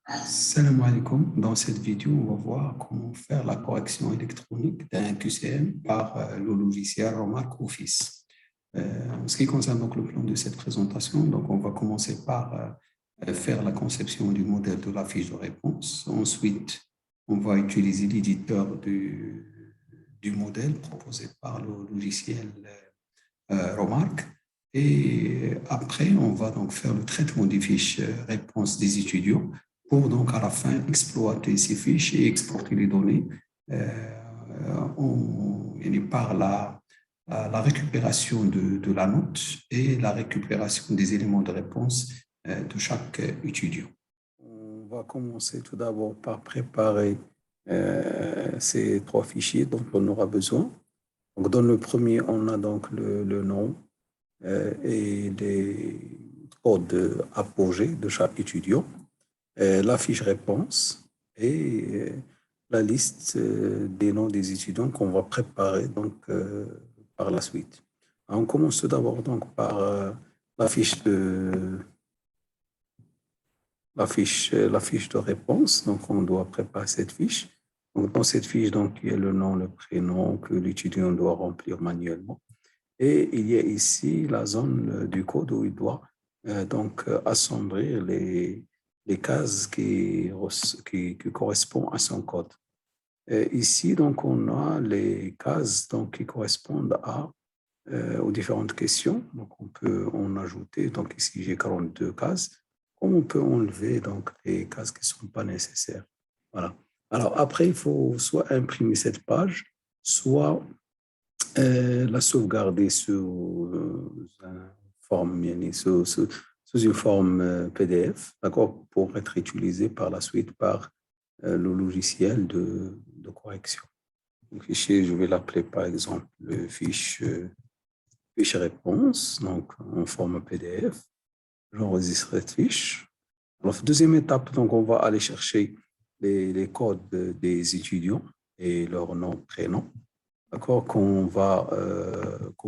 Salam alaikum. Dans cette vidéo, on va voir comment faire la correction électronique d'un QCM par le logiciel Remark Office. En ce qui concerne donc le plan de cette présentation, donc on va commencer par faire la conception du modèle de la fiche de réponse. Ensuite, on va utiliser l'éditeur du modèle proposé par le logiciel Remark. Et après, on va donc faire le traitement des fiches réponses des étudiants pour donc à la fin exploiter ces fiches et exporter les données par la récupération de la note et la récupération des éléments de réponse de chaque étudiant. On va commencer tout d'abord par préparer ces trois fichiers dont on aura besoin. Donc, dans le premier, on a donc le nom et les codes apogée de chaque étudiant, la fiche réponse et la liste des noms des étudiants qu'on va préparer donc, par la suite. Alors, on commence tout d'abord donc par la fiche de réponse. Donc, on doit préparer cette fiche. Donc, dans cette fiche, donc, il y a le nom, le prénom que l'étudiant doit remplir manuellement. Et il y a ici la zone du code où il doit donc assombrir les cases qui correspondent à son code. Et ici, donc, on a les cases donc, qui correspondent aux différentes questions. Donc, on peut en ajouter. Donc, ici, j'ai 42 cases. Comme on peut enlever donc, les cases qui ne sont pas nécessaires. Voilà. Alors, après, il faut soit imprimer cette page, soit la sauvegarder sous une forme PDF, d'accord, pour être utilisée par la suite par le logiciel de correction. Le fichier, je vais l'appeler par exemple le fiche réponse, donc en forme PDF. J'enregistre cette fiche. Alors, deuxième étape, donc, on va aller chercher les codes des étudiants et leur nom, prénom. D'accord, on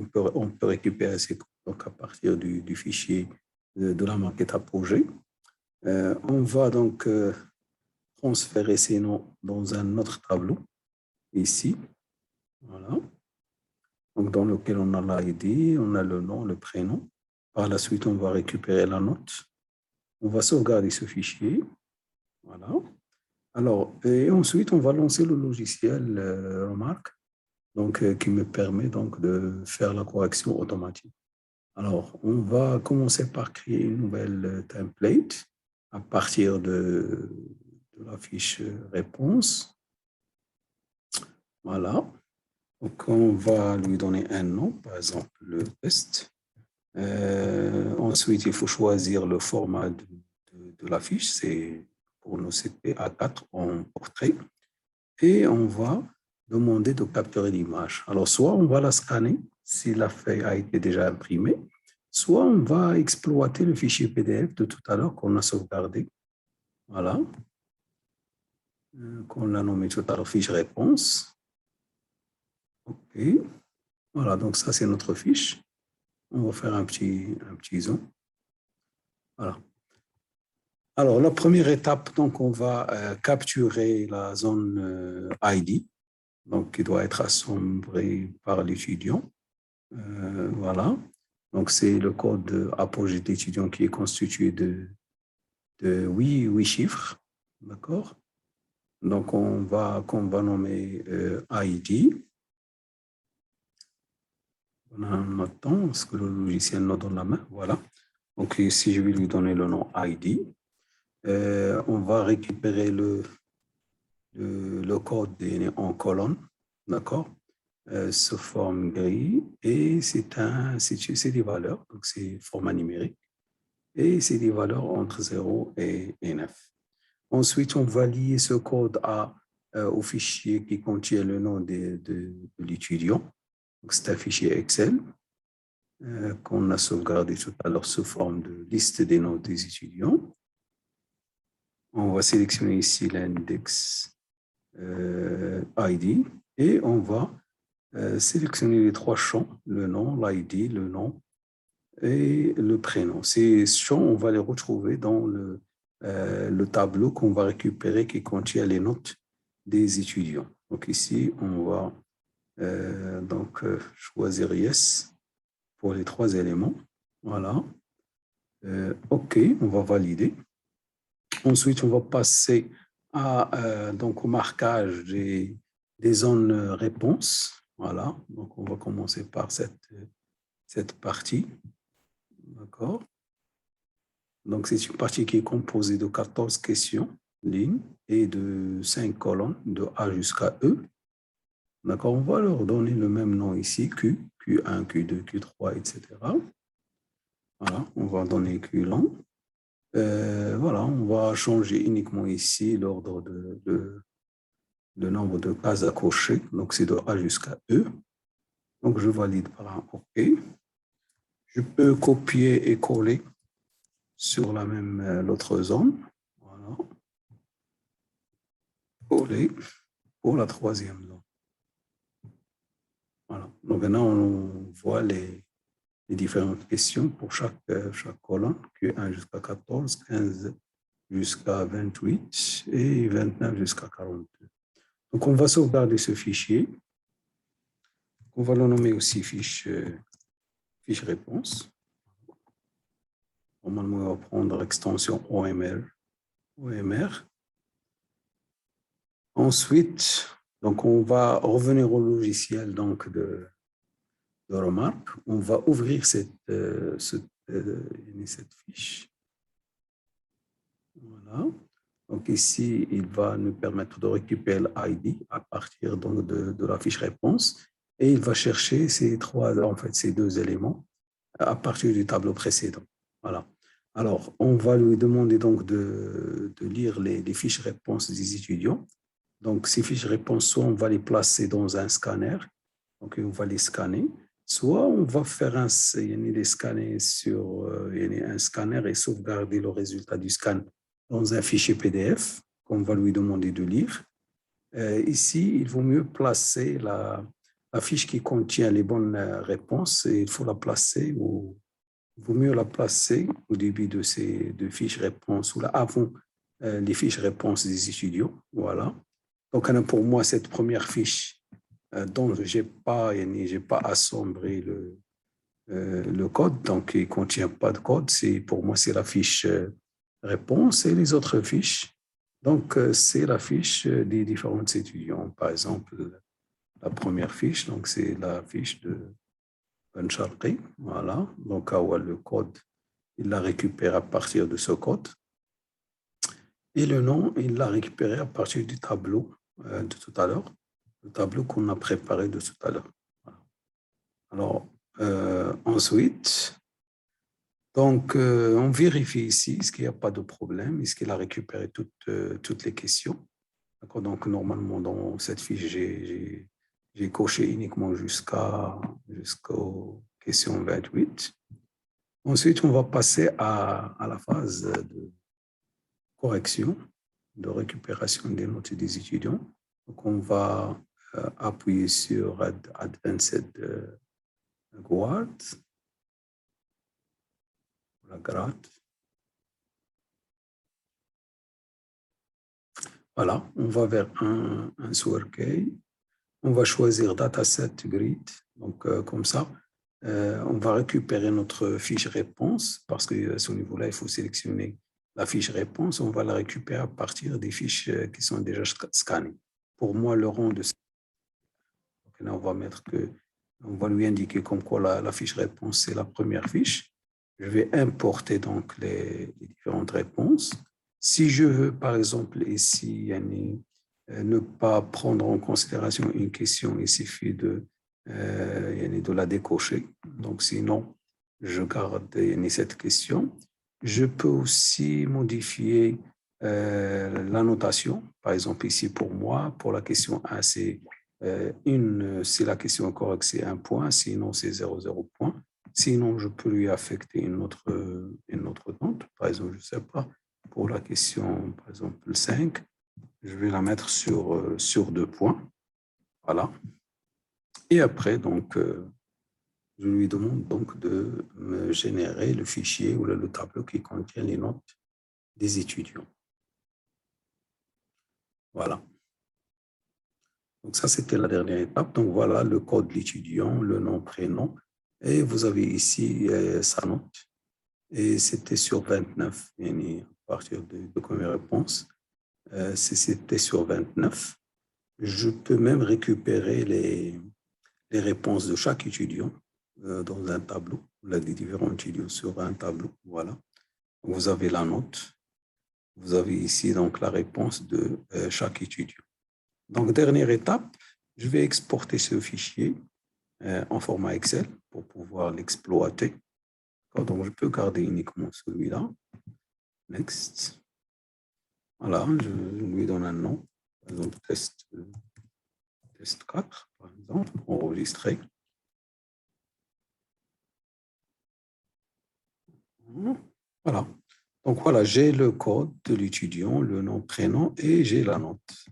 peut récupérer ces codes donc à partir du fichier de la maquette à projet. On va donc transférer ces noms dans un autre tableau, ici. Voilà. Donc, dans lequel on a l'ID, on a le nom, le prénom. Par la suite, on va récupérer la note. On va sauvegarder ce fichier. Voilà. Alors, et ensuite, on va lancer le logiciel Remark, donc, qui me permet donc de faire la correction automatique. Alors, on va commencer par créer une nouvelle template à partir de la fiche réponse. Voilà. Donc, on va lui donner un nom, par exemple le test. Ensuite, il faut choisir le format de la fiche. C'est pour nous, c'était A4 en portrait. Et on va demander de capturer l'image. Alors, soit on va la scanner si la feuille a été déjà imprimée, soit on va exploiter le fichier PDF de tout à l'heure qu'on a sauvegardé. Voilà. Qu'on a nommé tout à l'heure fiche réponse. OK. Voilà, donc ça, c'est notre fiche. On va faire un petit zoom. Voilà. Alors, la première étape, donc, on va capturer la zone ID, donc qui doit être assemblée par l'étudiant. Voilà. Donc, c'est le code apogée d'étudiant qui est constitué de 8 chiffres. D'accord? Donc, qu'on va nommer ID. On a un temps, ce que le logiciel nous donne la main. Voilà. Donc, ici, je vais lui donner le nom ID. On va récupérer le code en colonne. D'accord? Sous forme gris. Et c'est des valeurs. Donc, c'est format numérique. Et c'est des valeurs entre 0 et 9. Ensuite, on va lier ce code au fichier qui contient le nom de l'étudiant. C'est un fichier Excel qu'on a sauvegardé tout à l'heure sous forme de liste des noms des étudiants. On va sélectionner ici l'index ID et on va sélectionner les trois champs, le nom, l'ID, le nom et le prénom. Ces champs, on va les retrouver dans le tableau qu'on va récupérer qui contient les notes des étudiants. Donc ici, on va choisir Yes pour les 3 éléments. Voilà. OK, on va valider. Ensuite, on va passer au marquage des zones réponses. Voilà. Donc, on va commencer par cette partie. D'accord. Donc, c'est une partie qui est composée de 14 questions, lignes, et de 5 colonnes, de A jusqu'à E. D'accord. On va leur donner le même nom ici, Q, Q1, Q2, Q3, etc. Voilà. On va donner Q long. Voilà, on va changer uniquement ici l'ordre de nombre de cases à cocher. Donc, c'est de A jusqu'à E. Donc, je valide par un OK. Je peux copier et coller sur l'autre zone. Voilà. Coller pour la 3e zone. Voilà. Donc, maintenant, on voit les différentes questions pour chaque colonne, Q1 jusqu'à 14, 15 jusqu'à 28 et 29 jusqu'à 42. Donc, on va sauvegarder ce fichier. On va le nommer aussi fiche réponse. Normalement, on va prendre l'extension OMR. Ensuite, donc on va revenir au logiciel donc de remarque. On va ouvrir cette fiche. Voilà. Donc ici, il va nous permettre de récupérer l'ID à partir donc de la fiche réponse et il va chercher ces 2 éléments à partir du tableau précédent. Voilà. Alors, on va lui demander donc de lire les fiches réponses des étudiants. Donc, ces fiches réponses, soit on va les placer dans un scanner, donc on va les scanner, soit on va faire un scanner sur un scanner et sauvegarder le résultat du scan dans un fichier PDF qu'on va lui demander de lire. Ici, il vaut mieux placer la fiche qui contient les bonnes réponses et il faut la placer il vaut mieux la placer au début de ces 2 fiches réponses ou là avant les fiches réponses des étudiants. Voilà. Donc, pour moi, cette première fiche dont je n'ai pas assemblé le code, donc il ne contient pas de code. Pour moi, c'est la fiche réponse et les autres fiches. Donc, c'est la fiche des différents étudiants. Par exemple, la première fiche, donc c'est la fiche de Ben Sharqi. Voilà. Donc, le code, il l'a récupéré à partir de ce code. Et le nom, il l'a récupéré à partir du tableau de tout à l'heure, le tableau qu'on a préparé de tout à l'heure. Voilà. Alors, ensuite, donc, on vérifie ici, est-ce qu'il n'y a pas de problème, est-ce qu'il a récupéré toutes les questions. Donc, normalement, dans cette fiche, j'ai coché uniquement jusqu'aux questions 28. Ensuite, on va passer à la phase de correction, de récupération des notes des étudiants. Donc, on va appuyer sur Advanced Guard, la grade. Voilà, on va vers un SWRK. On va choisir Dataset Grid. Donc, comme ça, on va récupérer notre fiche réponse parce que à ce niveau-là, il faut sélectionner la fiche réponse. On va la récupérer à partir des fiches qui sont déjà scannées. Pour moi, le rang de... Donc, là, on va lui indiquer comme quoi la fiche réponse, c'est la première fiche. Je vais importer donc les différentes réponses. Si je veux, par exemple, ici, ne pas prendre en considération une question, il suffit de la décocher. Donc, sinon, je garde cette question. Je peux aussi modifier la notation. Par exemple, ici, pour moi, pour la question 1, c'est si la question est correcte, c'est 1 point, sinon c'est 0,0 point. Sinon, je peux lui affecter une autre note. Par exemple, je ne sais pas, pour la question, par exemple, 5, je vais la mettre sur 2 points. Voilà. Et après, donc, je lui demande donc de me générer le fichier ou le tableau qui contient les notes des étudiants. Voilà. Donc, ça, c'était la dernière étape. Donc, voilà le code de l'étudiant, le nom, prénom. Et vous avez ici sa note. Et c'était sur 29. À partir de première réponse, c'était sur 29. Je peux même récupérer les réponses de chaque étudiant dans un tableau. Là, des différents étudiants sur un tableau. Voilà. Vous avez la note. Vous avez ici donc la réponse de chaque étudiant. Donc, dernière étape, je vais exporter ce fichier en format Excel pour pouvoir l'exploiter. Donc, je peux garder uniquement celui-là. Next. Voilà, je lui donne un nom. Par exemple, test 4, par exemple, enregistré. Voilà. Donc, voilà, j'ai le code de l'étudiant, le nom, prénom et j'ai la note.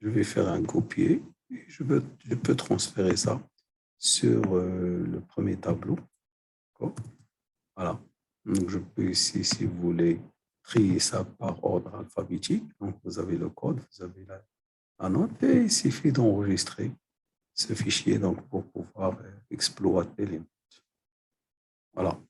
Je vais faire un copier et je peux transférer ça sur le premier tableau. Voilà. Donc, je peux ici, si vous voulez, trier ça par ordre alphabétique. Donc, vous avez le code, vous avez la note et il suffit d'enregistrer ce fichier donc, pour pouvoir exploiter les notes. Voilà.